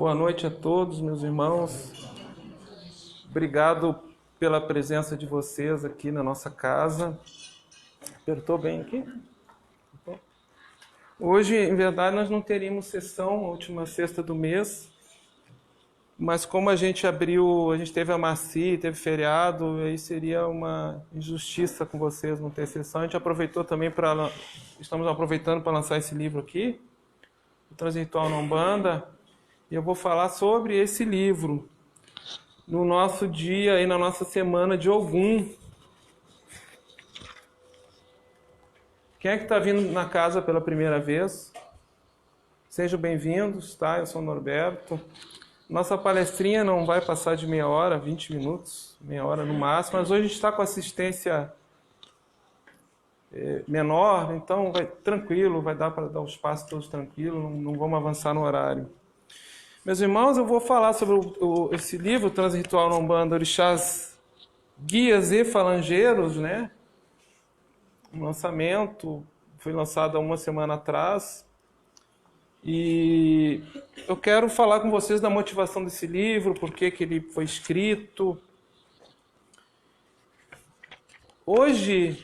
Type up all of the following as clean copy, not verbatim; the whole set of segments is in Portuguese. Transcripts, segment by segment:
Boa noite a todos, meus irmãos. Obrigado pela presença de vocês aqui na nossa casa. Apertou bem aqui? Hoje, em verdade, nós não teríamos sessão, a última sexta do mês, mas como a gente teve a Maci, teve feriado, aí seria uma injustiça com vocês não ter sessão. A gente aproveitou também estamos aproveitando para lançar esse livro aqui, o Transritual na Umbanda, e eu vou falar sobre esse livro no nosso dia e na nossa semana de Ogum. Quem é que está vindo na casa pela primeira vez? Sejam bem-vindos, tá? Eu sou o Norberto. Nossa palestrinha não vai passar de meia hora, 20 minutos, meia hora no máximo, mas hoje a gente está com assistência menor, então tranquilo, vai dar para dar os passos todos tranquilo, não vamos avançar no horário. Meus irmãos, eu vou falar sobre esse livro, Transritual na Umbanda, Orixás, Guias e Falangeiros, né? Um lançamento, foi lançado há uma semana atrás. E eu quero falar com vocês da motivação desse livro, por que ele foi escrito. Hoje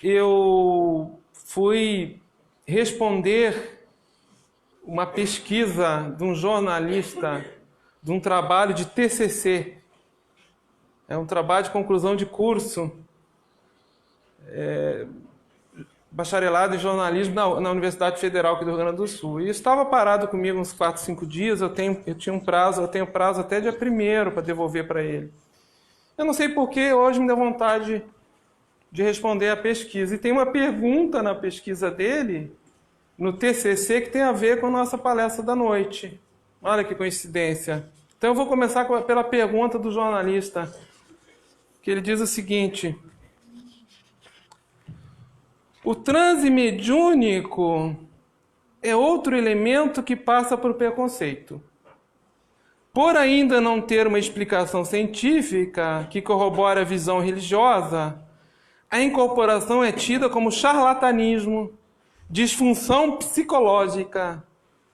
eu fui responder uma pesquisa de um jornalista, de um trabalho de TCC. É um trabalho de conclusão de curso. Bacharelado em jornalismo na Universidade Federal aqui do Rio Grande do Sul. E estava parado comigo uns 4, 5 dias, eu tenho prazo até dia 1º para devolver para ele. Eu não sei por que hoje me deu vontade de responder a pesquisa. E tem uma pergunta na pesquisa dele, no TCC, que tem a ver com a nossa palestra da noite. Olha que coincidência. Então eu vou começar pela pergunta do jornalista, que ele diz o seguinte: o transe mediúnico é outro elemento que passa por preconceito. Por ainda não ter uma explicação científica que corrobore a visão religiosa, a incorporação é tida como charlatanismo, disfunção psicológica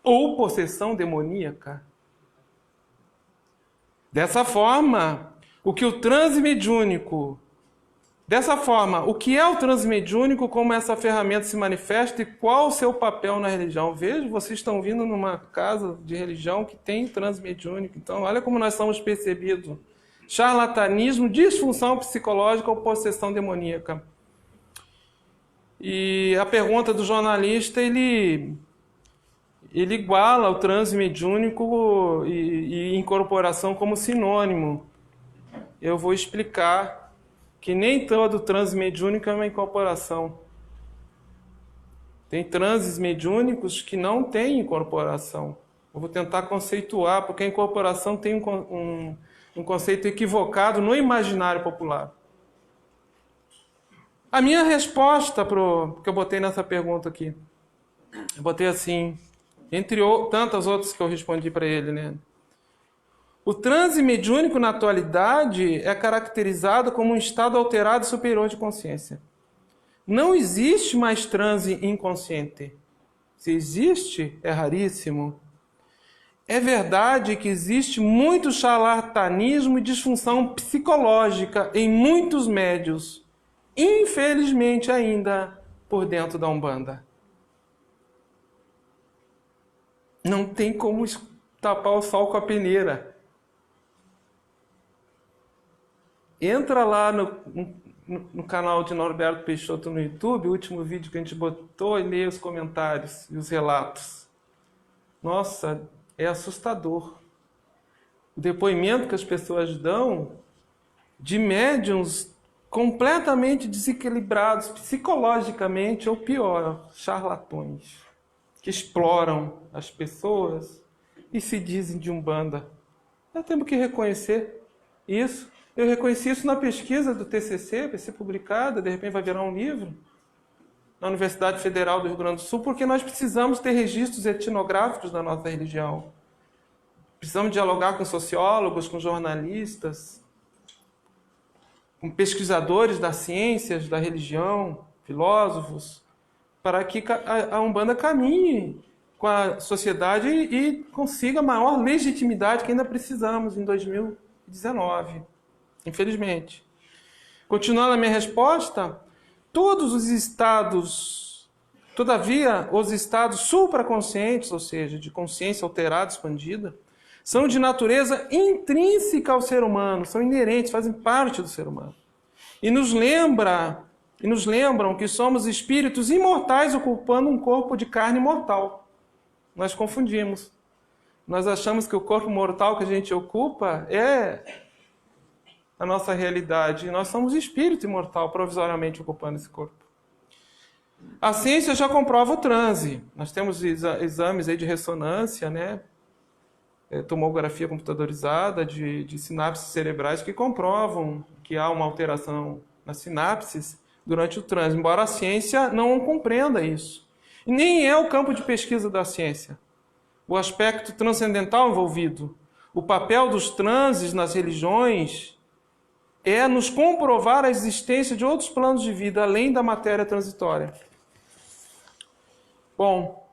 ou possessão demoníaca. Dessa forma, o que é o transe mediúnico, como essa ferramenta se manifesta e qual o seu papel na religião? Veja, vocês estão vindo numa casa de religião que tem transe mediúnico. Então, olha como nós somos percebidos. Charlatanismo, disfunção psicológica ou possessão demoníaca. E a pergunta do jornalista, ele iguala o transe mediúnico e incorporação como sinônimo. Eu vou explicar que nem todo transe mediúnico é uma incorporação. Tem transes mediúnicos que não têm incorporação. Eu vou tentar conceituar, porque a incorporação tem um conceito equivocado no imaginário popular. A minha resposta que eu botei nessa pergunta aqui, eu botei assim, entre tantas outras que eu respondi para ele, né? O transe mediúnico na atualidade é caracterizado como um estado alterado e superior de consciência. Não existe mais transe inconsciente. Se existe, é raríssimo. É verdade que existe muito charlatanismo e disfunção psicológica em muitos médios, infelizmente ainda por dentro da Umbanda. Não tem como tapar o sol com a peneira. Entra lá no canal de Norberto Peixoto no YouTube, o último vídeo que a gente botou, e lê os comentários e os relatos. Nossa, é assustador. O depoimento que as pessoas dão de médiuns completamente desequilibrados psicologicamente, ou pior, charlatões, que exploram as pessoas e se dizem de Umbanda. Nós temos que reconhecer isso. Eu reconheci isso na pesquisa do TCC, vai ser publicada, de repente vai virar um livro, na Universidade Federal do Rio Grande do Sul, porque nós precisamos ter registros etnográficos da nossa religião. Precisamos dialogar com sociólogos, com jornalistas, com pesquisadores das ciências, da religião, filósofos, para que a Umbanda caminhe com a sociedade e consiga maior legitimidade que ainda precisamos em 2019, infelizmente. Continuando a minha resposta, todavia, os estados supraconscientes, ou seja, de consciência alterada, expandida, são de natureza intrínseca ao ser humano, são inerentes, fazem parte do ser humano. E nos lembram que somos espíritos imortais ocupando um corpo de carne mortal. Nós confundimos. Nós achamos que o corpo mortal que a gente ocupa é a nossa realidade. E nós somos espírito imortal, provisoriamente ocupando esse corpo. A ciência já comprova o transe. Nós temos exames aí de ressonância, né? Tomografia computadorizada de sinapses cerebrais que comprovam que há uma alteração nas sinapses durante o transe, embora a ciência não compreenda isso. E nem é o campo de pesquisa da ciência. O aspecto transcendental envolvido, o papel dos transes nas religiões é nos comprovar a existência de outros planos de vida além da matéria transitória. Bom,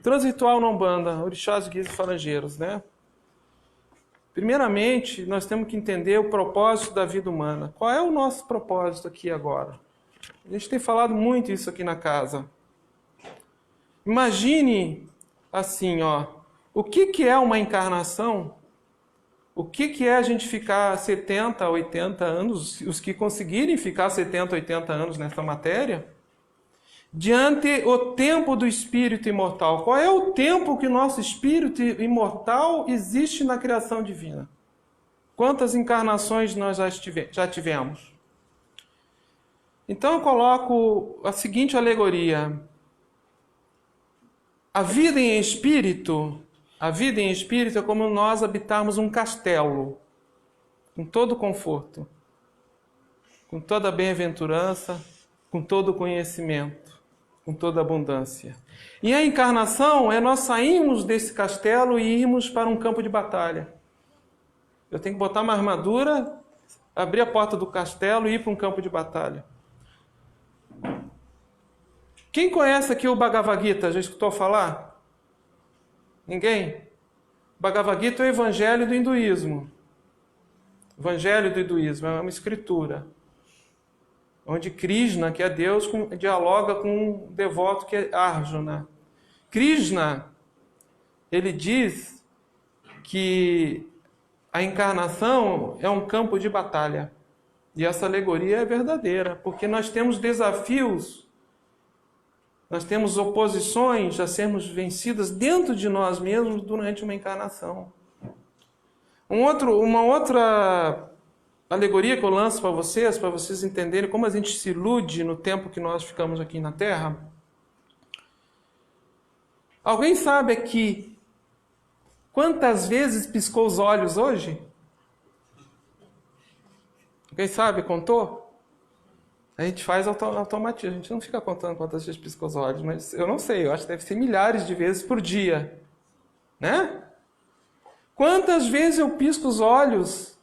transitual na Umbanda, orixás, guias e falangeiros, né? Primeiramente, nós temos que entender o propósito da vida humana. Qual é o nosso propósito aqui agora? A gente tem falado muito isso aqui na casa. Imagine assim, o que é uma encarnação? O que é a gente ficar 70, 80 anos, os que conseguirem ficar 70, 80 anos nessa matéria, diante o tempo do espírito imortal? Qual é o tempo que o nosso espírito imortal existe na criação divina? Quantas encarnações nós já tivemos? Então eu coloco a seguinte alegoria. A vida em espírito é como nós habitarmos um castelo, com todo conforto, com toda bem-aventurança, com todo conhecimento, com toda abundância. E a encarnação é nós sairmos desse castelo e irmos para um campo de batalha. Eu tenho que botar uma armadura, abrir a porta do castelo e ir para um campo de batalha. Quem conhece aqui o Bhagavad Gita? Já escutou falar? Ninguém? Bhagavad Gita é o evangelho do hinduísmo. O evangelho do hinduísmo é uma escritura onde Krishna, que é Deus, dialoga com um devoto que é Arjuna. Krishna, ele diz que a encarnação é um campo de batalha. E essa alegoria é verdadeira, porque nós temos desafios, nós temos oposições a sermos vencidas dentro de nós mesmos durante uma encarnação. Uma outra alegoria que eu lanço para vocês entenderem como a gente se ilude no tempo que nós ficamos aqui na Terra. Alguém sabe aqui quantas vezes piscou os olhos hoje? Alguém sabe? Contou? A gente faz automatismo, a gente não fica contando quantas vezes piscou os olhos, mas eu não sei, eu acho que deve ser milhares de vezes por dia. Né? Quantas vezes eu pisco os olhos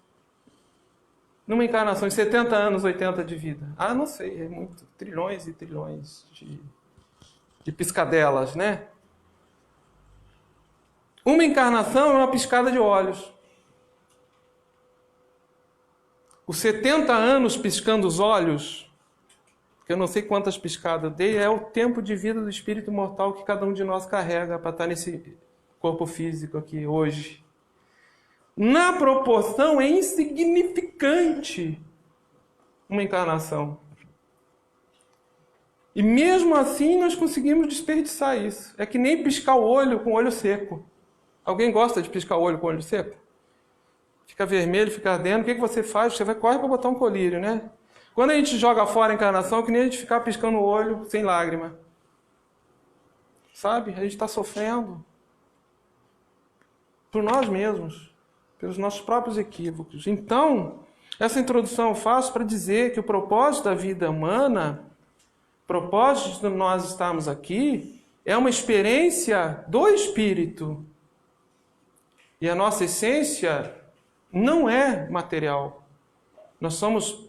numa encarnação, em 70 anos, 80 de vida? Ah, não sei, é muito. Trilhões e trilhões de piscadelas, né? Uma encarnação é uma piscada de olhos. Os 70 anos piscando os olhos, que eu não sei quantas piscadas eu dei, é o tempo de vida do espírito imortal que cada um de nós carrega para estar nesse corpo físico aqui hoje. Na proporção é insignificante uma encarnação. E mesmo assim nós conseguimos desperdiçar isso. É que nem piscar o olho com o olho seco. Alguém gosta de piscar o olho com o olho seco? Fica vermelho, fica ardendo. O que você faz? Você corre para botar um colírio, né? Quando a gente joga fora a encarnação, é que nem a gente ficar piscando o olho sem lágrima. Sabe? A gente está sofrendo por nós mesmos, pelos nossos próprios equívocos. Então, essa introdução eu faço para dizer que o propósito da vida humana, o propósito de nós estarmos aqui, é uma experiência do espírito. E a nossa essência não é material.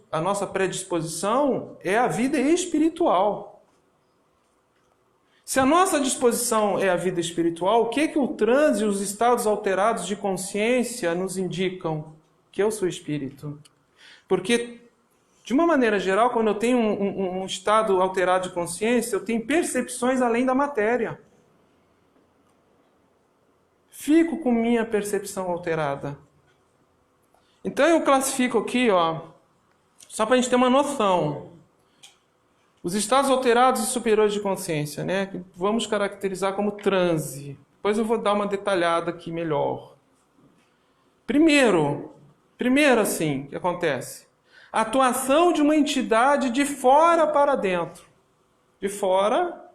A nossa predisposição é a vida espiritual. Se a nossa disposição é a vida espiritual, o que o transe e os estados alterados de consciência nos indicam? Que eu sou espírito. Porque, de uma maneira geral, quando eu tenho um estado alterado de consciência, eu tenho percepções além da matéria. Fico com minha percepção alterada. Então eu classifico aqui, só para a gente ter uma noção, os estados alterados e superiores de consciência, né, que vamos caracterizar como transe. Depois eu vou dar uma detalhada aqui melhor. Primeiro assim, o que acontece? A atuação de uma entidade de fora para dentro. De fora,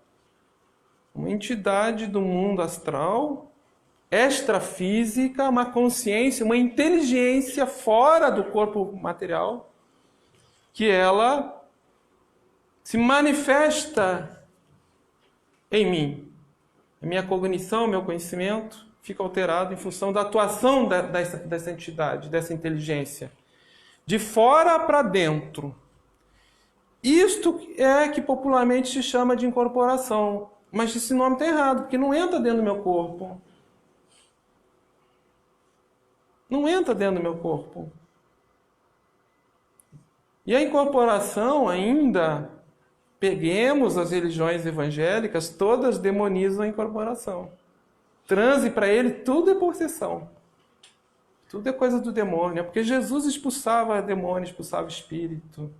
uma entidade do mundo astral, extrafísica, uma consciência, uma inteligência fora do corpo material, que ela se manifesta em mim. A minha cognição, meu conhecimento fica alterado em função da atuação dessa entidade, dessa inteligência. De fora para dentro. Isto é que popularmente se chama de incorporação. Mas esse nome está errado, porque não entra dentro do meu corpo. Não entra dentro do meu corpo. E a incorporação ainda, peguemos as religiões evangélicas, todas demonizam a incorporação. Transe para ele, tudo é possessão. Tudo é coisa do demônio. Porque Jesus expulsava demônio, expulsava espírito.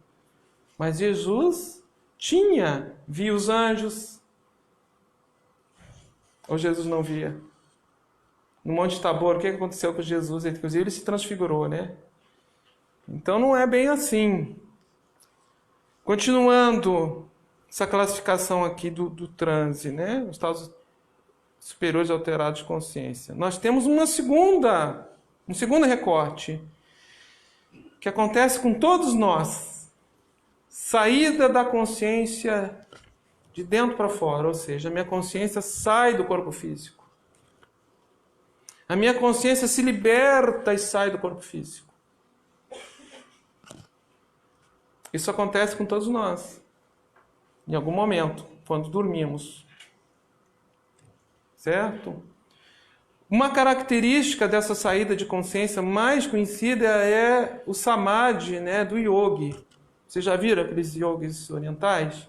Mas Jesus via os anjos. Ou Jesus não via? No Monte Tabor, o que aconteceu com Jesus? Inclusive, ele se transfigurou, né? Então, não é bem assim. Continuando essa classificação aqui do transe, né? Os estados superiores alterados de consciência. Nós temos um segundo recorte, que acontece com todos nós. Saída da consciência de dentro para fora, ou seja, a minha consciência sai do corpo físico. A minha consciência se liberta e sai do corpo físico. Isso acontece com todos nós. Em algum momento, quando dormimos. Certo? Uma característica dessa saída de consciência mais conhecida é o samadhi, né, do yogi. Vocês já viram aqueles yogis orientais?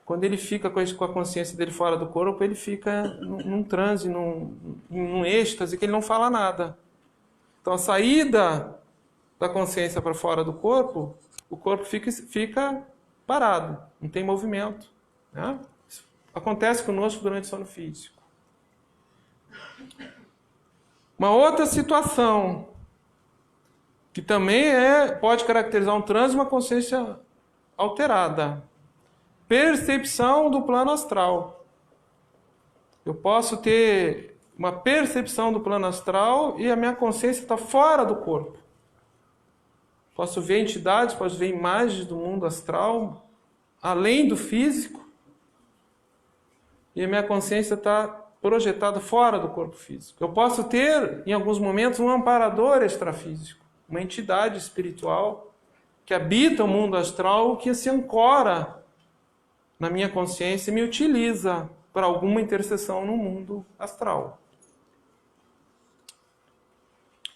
Quando ele fica com a consciência dele fora do corpo, ele fica num transe, num êxtase, que ele não fala nada. Então, a saída da consciência para fora do corpo, o corpo fica parado, não tem movimento. Né? Isso acontece conosco durante o sono físico. Uma outra situação, que também pode caracterizar um transe, uma consciência alterada. Percepção do plano astral. Eu posso ter uma percepção do plano astral e a minha consciência está fora do corpo. Posso ver entidades, posso ver imagens do mundo astral, além do físico, e a minha consciência está projetada fora do corpo físico. Eu posso ter, em alguns momentos, um amparador extrafísico, uma entidade espiritual que habita o mundo astral, que se ancora na minha consciência e me utiliza para alguma intercessão no mundo astral.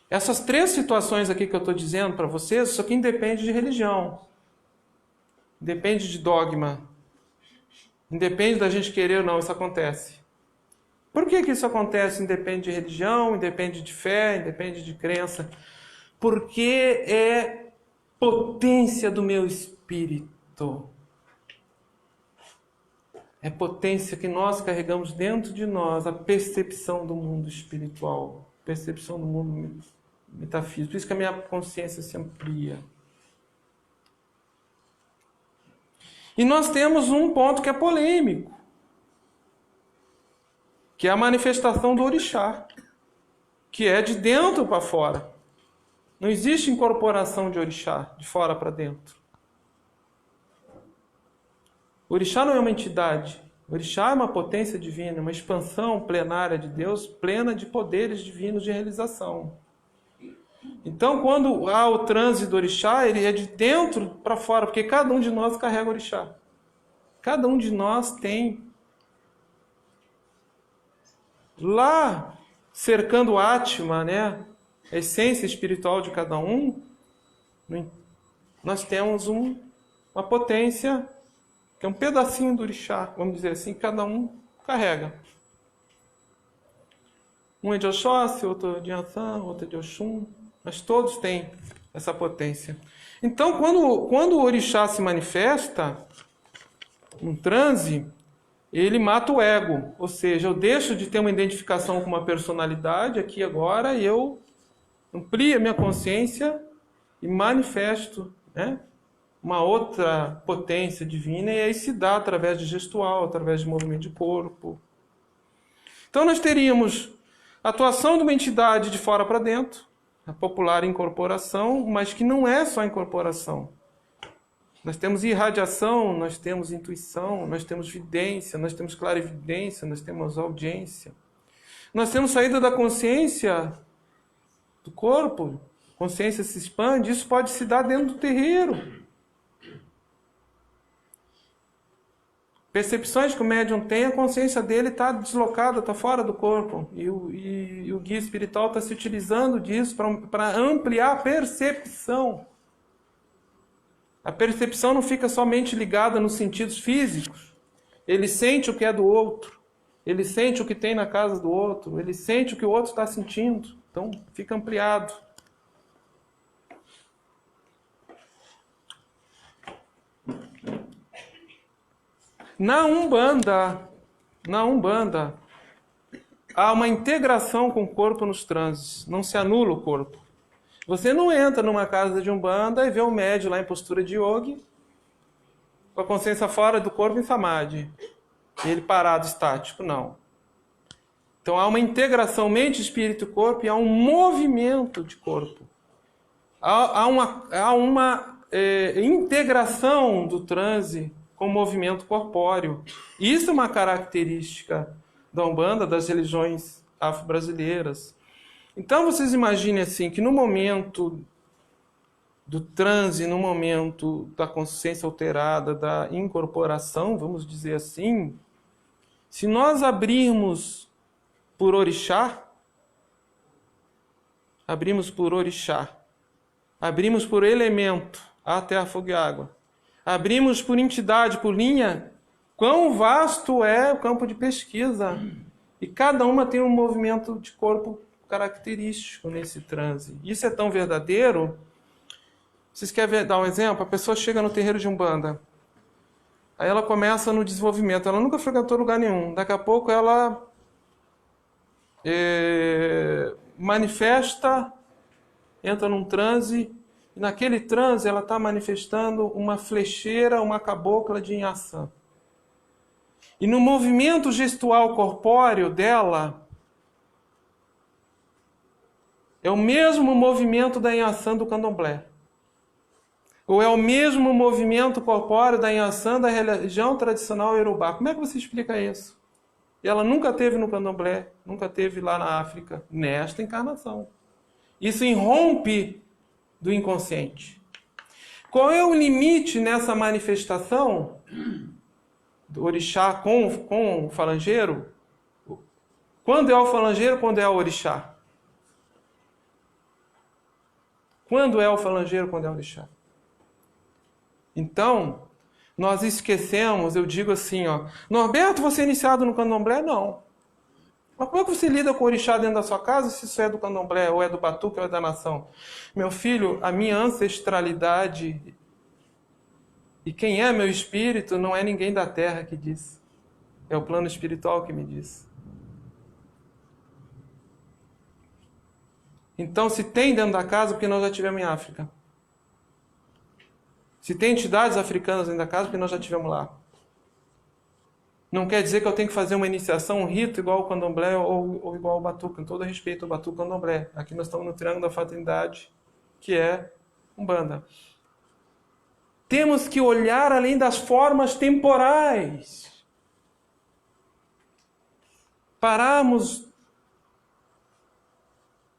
Essas três situações aqui que eu estou dizendo para vocês, isso aqui independe de religião. Independe de dogma. Independe da gente querer ou não, isso acontece. Por que isso acontece? Independe de religião, independe de fé, independe de crença. Porque é potência do meu espírito. É potência que nós carregamos dentro de nós, a percepção do mundo espiritual, percepção do mundo metafísico. Por isso que a minha consciência se amplia. E nós temos um ponto que é polêmico, que é a manifestação do orixá, que é de dentro para fora. Não existe incorporação de orixá de fora para dentro. O orixá não é uma entidade. O orixá é uma potência divina, uma expansão plenária de Deus, plena de poderes divinos de realização. Então, quando há o transe do orixá, ele é de dentro para fora, porque cada um de nós carrega o orixá. Cada um de nós tem lá cercando o Atma, né, a essência espiritual de cada um, nós temos uma potência que é um pedacinho do orixá, vamos dizer assim, que cada um carrega. Um é de Oxóssi, outro é de Ansan, outro é de Oxum, mas todos têm essa potência. Então, quando o orixá se manifesta, um transe, ele mata o ego, ou seja, eu deixo de ter uma identificação com uma personalidade aqui agora e eu amplio a minha consciência e manifesto, né, uma outra potência divina, e aí se dá através de gestual, através de movimento de corpo. Então nós teríamos a atuação de uma entidade de fora para dentro, a popular incorporação, mas que não é só incorporação. Nós temos irradiação, nós temos intuição, nós temos vidência, nós temos clarividência, nós temos audiência. Nós temos saída da consciência do corpo, a consciência se expande, isso pode se dar dentro do terreiro. Percepções que o médium tem, a consciência dele está deslocada, está fora do corpo. E o guia espiritual está se utilizando disso para ampliar a percepção. A percepção não fica somente ligada nos sentidos físicos. Ele sente o que é do outro. Ele sente o que tem na casa do outro. Ele sente o que o outro está sentindo. Então, fica ampliado. Na Umbanda, há uma integração com o corpo nos transes. Não se anula o corpo. Você não entra numa casa de Umbanda e vê o médium lá em postura de yogi, com a consciência fora do corpo em samadhi. E ele parado, estático, não. Então há uma integração mente, espírito e corpo, e há um movimento de corpo. Há uma integração do transe com o movimento corpóreo. Isso é uma característica da Umbanda, das religiões afro-brasileiras. Então vocês imaginem assim, que no momento do transe, no momento da consciência alterada, da incorporação, vamos dizer assim, se nós abrirmos por orixá, abrimos por elemento, a terra, fogo e água, abrimos por entidade, por linha, quão vasto é o campo de pesquisa. E cada uma tem um movimento de corpo característico nesse transe. Isso é tão verdadeiro. Vocês querem dar um exemplo? A pessoa chega no terreiro de Umbanda. Aí ela começa no desenvolvimento. Ela nunca frequentou lugar nenhum. Daqui a pouco ela manifesta, entra num transe. E naquele transe ela está manifestando uma flecheira, uma cabocla de Inhaçã. E no movimento gestual corpóreo dela, é o mesmo movimento da Inhaçã do candomblé. Ou é o mesmo movimento corpóreo da Inhaçã da religião tradicional iorubá. Como é que você explica isso? E ela nunca teve no candomblé, nunca teve lá na África, nesta encarnação. Isso irrompe do inconsciente. Qual é o limite nessa manifestação do orixá com o falangeiro? Quando é o falangeiro, quando é o orixá? Quando é o falangeiro, quando é o orixá? Então, nós esquecemos, eu digo assim, ó, Norberto, você é iniciado no candomblé? Não. Mas como é que você lida com o orixá dentro da sua casa, se isso é do candomblé, ou é do batuque, ou é da nação? Meu filho, a minha ancestralidade e quem é meu espírito não é ninguém da terra que diz. É o plano espiritual que me diz. Então, se tem dentro da casa, porque nós já tivemos em África. Se tem entidades africanas dentro da casa, porque nós já tivemos lá. Não quer dizer que eu tenho que fazer uma iniciação, um rito igual ao candomblé ou igual ao batuque. Com todo respeito ao batuque e ao candomblé. Aqui nós estamos no Triângulo da Fraternidade, que é Umbanda. Temos que olhar além das formas temporais. Pararmos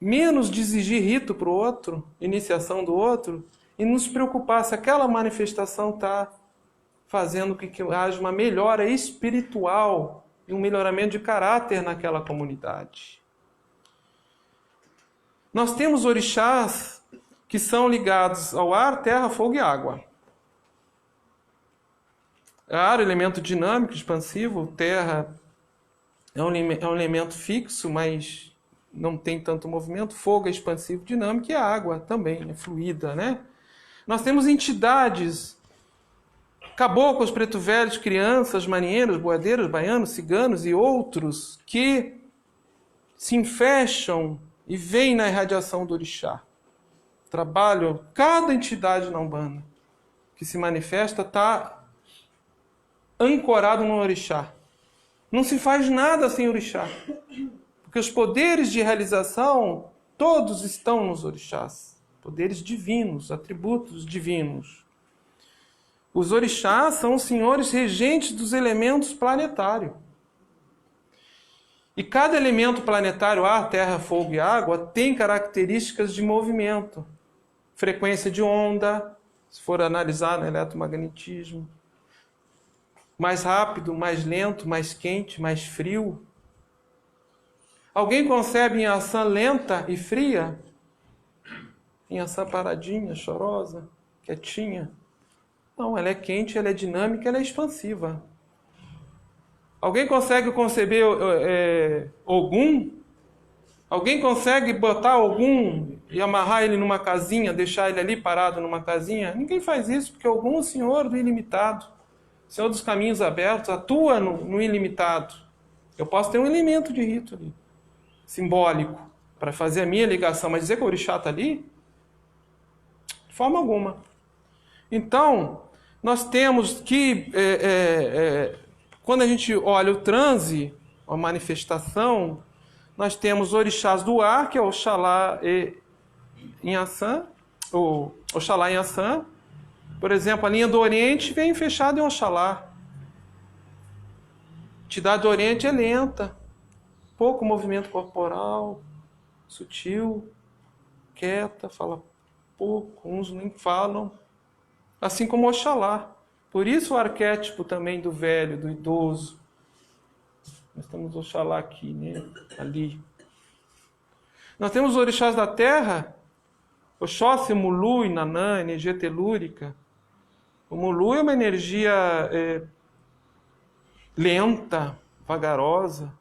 menos de exigir rito para o outro, iniciação do outro, e nos preocupar se aquela manifestação está fazendo com que haja uma melhora espiritual e um melhoramento de caráter naquela comunidade. Nós temos orixás que são ligados ao ar, terra, fogo e água. Ar, elemento dinâmico, expansivo, terra é um elemento fixo, mas não tem tanto movimento, fogo é expansivo, dinâmico, e a água também é fluida, né? Nós temos entidades, caboclos, preto velhos, crianças, marinheiros, boiadeiros, baianos, ciganos e outros que se enfecham e veem na irradiação do orixá. Trabalham, cada entidade na Umbanda que se manifesta está ancorado no orixá. Não se faz nada sem orixá, porque os poderes de realização todos estão nos orixás, poderes divinos, atributos divinos. Os orixás são os senhores regentes dos elementos planetários. E cada elemento planetário, ar, terra, fogo e água, tem características de movimento. Frequência de onda, se for analisar no eletromagnetismo. Mais rápido, mais lento, mais quente, mais frio. Alguém concebe Inhaçã lenta e fria? Inhaçã paradinha, chorosa, quietinha? Não, ela é quente, ela é dinâmica, ela é expansiva. Alguém consegue conceber Ogum? Alguém consegue botar Ogum e amarrar ele numa casinha, deixar ele ali parado numa casinha? Ninguém faz isso, porque Ogum é o Senhor do ilimitado. O Senhor dos caminhos abertos, atua no ilimitado. Eu posso ter um elemento de rito ali, simbólico, para fazer a minha ligação, mas dizer que o orixá está ali? De forma alguma. Então, nós temos que, quando a gente olha o transe, a manifestação, nós temos orixás do ar, que é Oxalá e Inhaçã, ou Oxalá e Inhaçã. Por exemplo, a linha do Oriente vem fechada em Oxalá. A entidade do Oriente é lenta, pouco movimento corporal, sutil, quieta, fala pouco, uns nem falam. Assim como Oxalá. Por isso o arquétipo também do velho, do idoso. Nós temos Oxalá aqui, né? Ali. Nós temos os orixás da terra, Oxóssi, Mulu e Nanã, energia telúrica. O Mulu é uma energia lenta, vagarosa.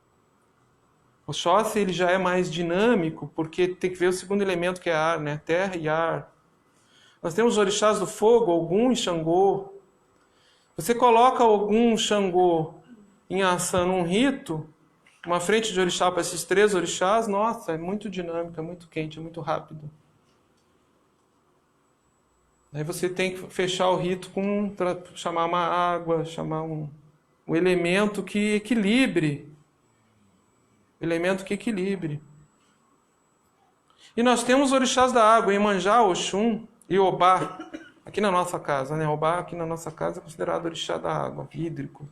O Oxóssi ele já é mais dinâmico, porque tem que ver o segundo elemento que é ar, né? Terra e ar. Nós temos os orixás do fogo, Ogum e Xangô. Você coloca Ogum, Xangô em Inhaçã num rito, uma frente de orixá para esses três orixás, nossa, é muito dinâmico, é muito quente, é muito rápido. Aí você tem que fechar o rito para chamar uma água, chamar um elemento que equilibre. Elemento que equilibre. E nós temos orixás da água, Iemanjá, Oxum e Obá, aqui na nossa casa, né? Obá aqui na nossa casa é considerado orixá da água, hídrico.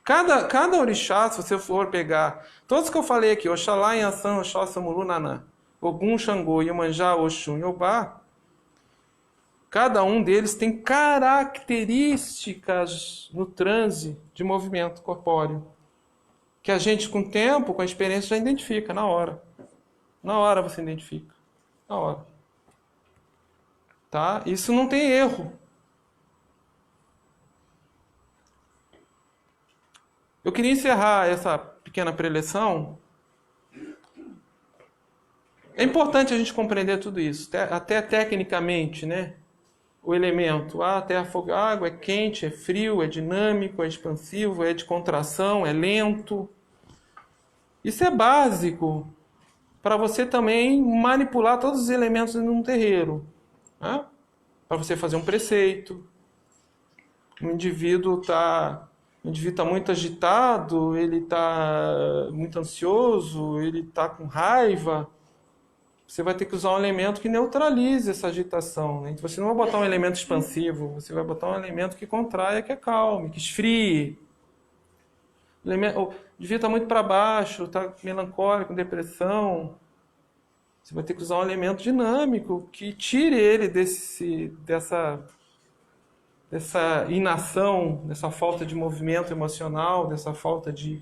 Cada orixá, se você for pegar, todos que eu falei aqui, Oxalá, Inhaçã, Oxóssi, Mulu, Nanã, Ogum, Xangô, Iemanjá, Oxum e Obá, cada um deles tem características no transe de movimento corpóreo, que a gente, com o tempo, com a experiência, já identifica na hora. Na hora você identifica. Na hora. Tá? Isso não tem erro. Eu queria encerrar essa pequena preleção. É importante a gente compreender tudo isso, até tecnicamente, né? O elemento ar, terra, fogo, água é quente, é frio, é dinâmico, é expansivo, é de contração, é lento. Isso é básico para você também manipular todos os elementos num terreiro, né? Para você fazer um preceito. O indivíduo está muito agitado, ele está muito ansioso, ele está com raiva. Você vai ter que usar um elemento que neutralize essa agitação, né? Então, você não vai botar um elemento expansivo, você vai botar um elemento que contraia, que acalme, que esfrie. O indivíduo está muito para baixo, está melancólico, depressão. Você vai ter que usar um elemento dinâmico que tire ele dessa inação, dessa falta de movimento emocional, dessa falta de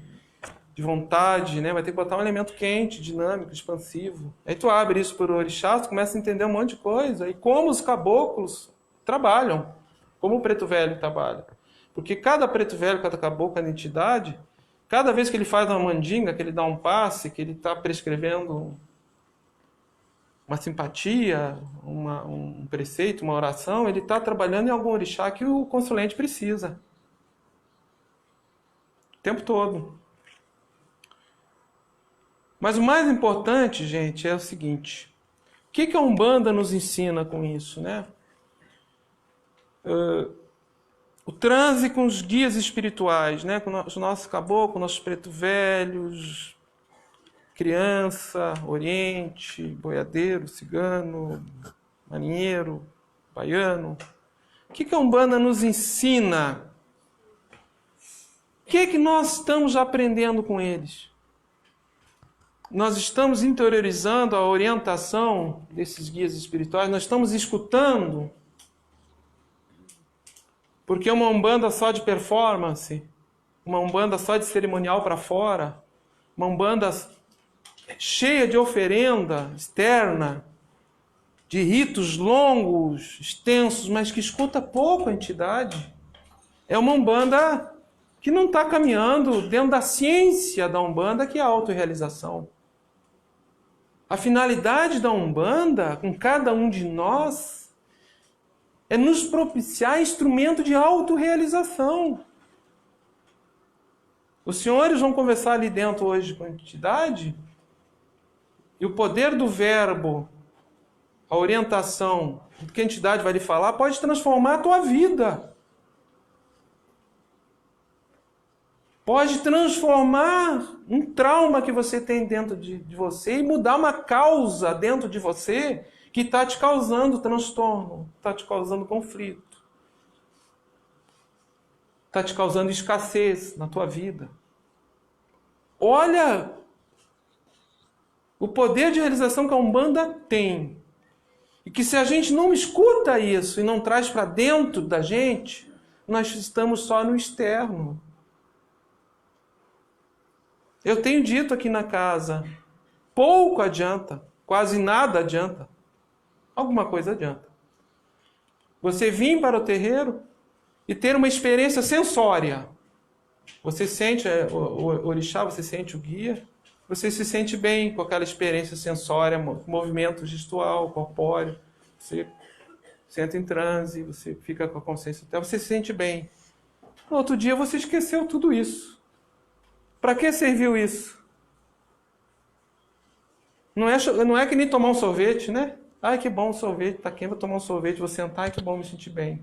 de vontade, né? Vai ter que botar um elemento quente, dinâmico, expansivo. Aí tu abre isso por orixás, tu começa a entender um monte de coisa. E como os caboclos trabalham, como o preto velho trabalha. Porque cada preto velho, cada caboclo, cada entidade, cada vez que ele faz uma mandinga, que ele dá um passe, que ele está prescrevendo uma simpatia, um preceito, uma oração, ele está trabalhando em algum orixá que o consulente precisa. O tempo todo. Mas o mais importante, gente, é o seguinte. O que a Umbanda nos ensina com isso, né? O transe com os guias espirituais, né? Com os nossos caboclos, nossos preto velhos, criança, oriente, boiadeiro, cigano, marinheiro, baiano. O que a Umbanda nos ensina? O que nós estamos aprendendo com eles? Nós estamos interiorizando a orientação desses guias espirituais, nós estamos escutando, porque uma Umbanda só de performance, uma Umbanda só de cerimonial para fora, uma Umbanda cheia de oferenda externa, de ritos longos, extensos, mas que escuta pouco a entidade, é uma Umbanda que não está caminhando dentro da ciência da Umbanda, que é a autorrealização. A finalidade da Umbanda, com cada um de nós, é nos propiciar instrumento de autorrealização. Os senhores vão conversar ali dentro hoje com a entidade, e o poder do verbo, a orientação, o que a entidade vai lhe falar, pode transformar a tua vida. Pode transformar um trauma que você tem dentro de você e mudar uma causa dentro de você que está te causando transtorno, está te causando conflito, está te causando escassez na tua vida. Olha o poder de realização que a Umbanda tem. E que se a gente não escuta isso e não traz para dentro da gente, nós estamos só no externo. Eu tenho dito aqui na casa, pouco adianta, quase nada adianta. Alguma coisa adianta. Você vir para o terreiro e ter uma experiência sensória. Você sente o orixá, você sente o guia, você se sente bem com aquela experiência sensória, movimento gestual, corpóreo. Você entra em transe, você fica com a consciência até, você se sente bem. No outro dia você esqueceu tudo isso. Para que serviu isso? Não é que nem tomar um sorvete, né? Ai, que bom um sorvete, tá quente, vou tomar um sorvete, vou sentar, ai, que bom me sentir bem.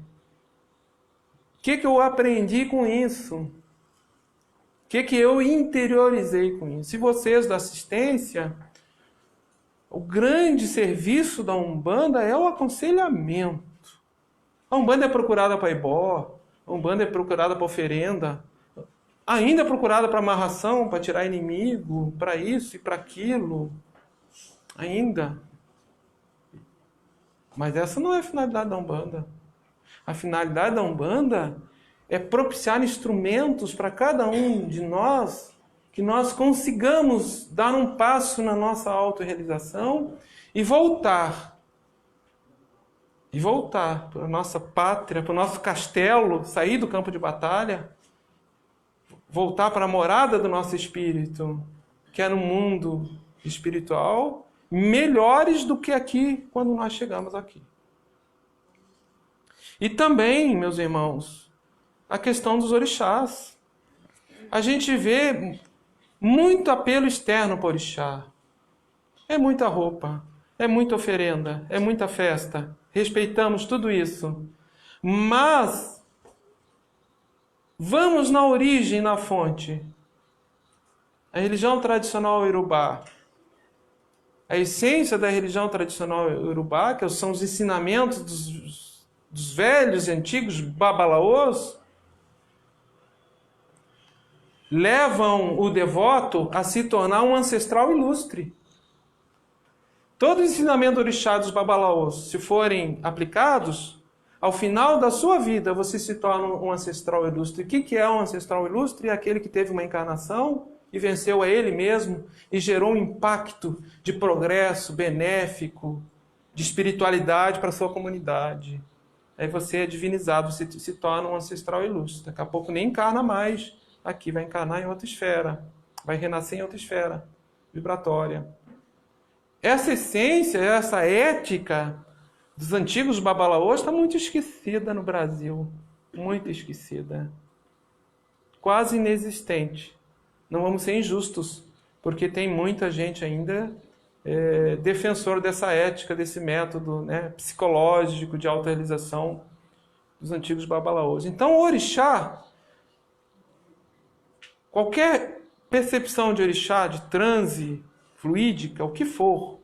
O que eu aprendi com isso? O que eu interiorizei com isso? E vocês da assistência, o grande serviço da Umbanda é o aconselhamento. A Umbanda é procurada para ibó, a Umbanda é procurada para oferenda, ainda é procurada para amarração, para tirar inimigo, para isso e para aquilo. Ainda. Mas essa não é a finalidade da Umbanda. A finalidade da Umbanda é propiciar instrumentos para cada um de nós, que nós consigamos dar um passo na nossa autorrealização e voltar. E voltar para a nossa pátria, para o nosso castelo, sair do campo de batalha, voltar para a morada do nosso espírito, que é no mundo espiritual, melhores do que aqui, quando nós chegamos aqui. E também, meus irmãos, a questão dos orixás. A gente vê muito apelo externo para o orixá. É muita roupa, é muita oferenda, é muita festa. Respeitamos tudo isso. Mas vamos na origem, na fonte. A religião tradicional iorubá. A essência da religião tradicional iorubá, que são os ensinamentos dos velhos e antigos babalaôs, levam o devoto a se tornar um ancestral ilustre. Todo o ensinamento do orixá dos babalaôs, se forem aplicados, ao final da sua vida você se torna um ancestral ilustre. O que é um ancestral ilustre? É aquele que teve uma encarnação e venceu a ele mesmo e gerou um impacto de progresso benéfico, de espiritualidade para a sua comunidade. Aí você é divinizado, você se torna um ancestral ilustre. Daqui a pouco nem encarna mais aqui, vai encarnar em outra esfera, vai renascer em outra esfera vibratória. Essa essência, essa ética dos antigos babalaôs está muito esquecida no Brasil. Muito esquecida. Quase inexistente. Não vamos ser injustos, porque tem muita gente ainda defensor dessa ética, desse método, né, psicológico de autorrealização dos antigos babalaôs. Então, o orixá, qualquer percepção de orixá, de transe fluídica, o que for,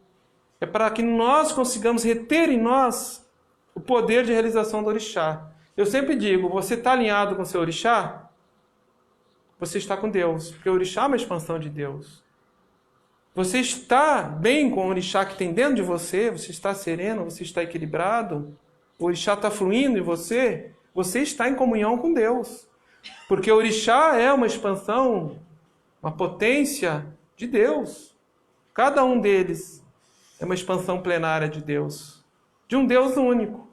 é para que nós consigamos reter em nós o poder de realização do orixá. Eu sempre digo, você está alinhado com o seu orixá? Você está com Deus, porque o orixá é uma expansão de Deus. Você está bem com o orixá que tem dentro de você? Você está sereno? Você está equilibrado? O orixá está fluindo em você? Você está em comunhão com Deus. Porque o orixá é uma expansão, uma potência de Deus. Cada um deles é uma expansão plenária de Deus. De um Deus único.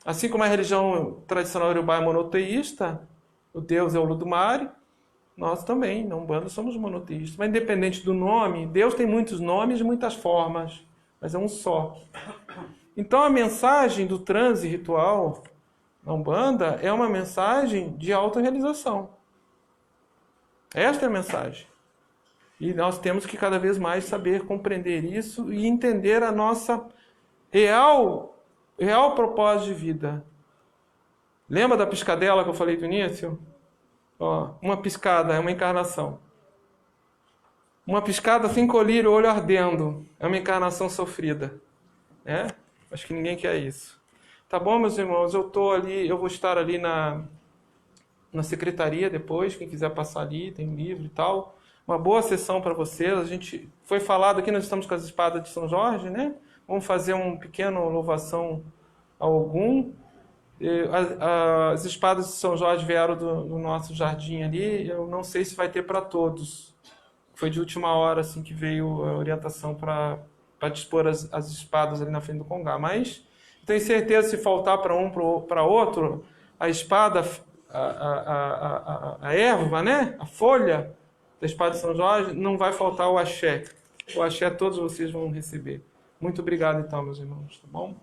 Assim como a religião tradicional iorubá é monoteísta, o Deus é o Olodumare, nós também, na Umbanda, somos monoteístas. Mas independente do nome, Deus tem muitos nomes e muitas formas, mas é um só. Então a mensagem do transe ritual na Umbanda é uma mensagem de autorrealização. Esta é a mensagem. E nós temos que cada vez mais saber compreender isso e entender a nossa real propósito de vida. Lembra da piscadela que eu falei no início? Ó, uma piscada é uma encarnação. Uma piscada sem colírio, olho ardendo, é uma encarnação sofrida. Né? Acho que ninguém quer isso. Tá bom, meus irmãos? Eu vou estar ali na secretaria depois, quem quiser passar ali, tem livro e tal. Uma boa sessão para vocês. A gente foi falado aqui, nós estamos com as espadas de São Jorge, né? Vamos fazer um pequeno louvação a Ogum. As espadas de São Jorge vieram do nosso jardim ali. Eu não sei se vai ter para todos. Foi de última hora assim que veio a orientação para dispor as espadas ali na frente do Congá. Mas tenho certeza, se faltar para um, para outro, a espada, a erva, né? A folha da espada de São Jorge, não vai faltar o axé. O axé todos vocês vão receber. Muito obrigado então, meus irmãos. Tá bom?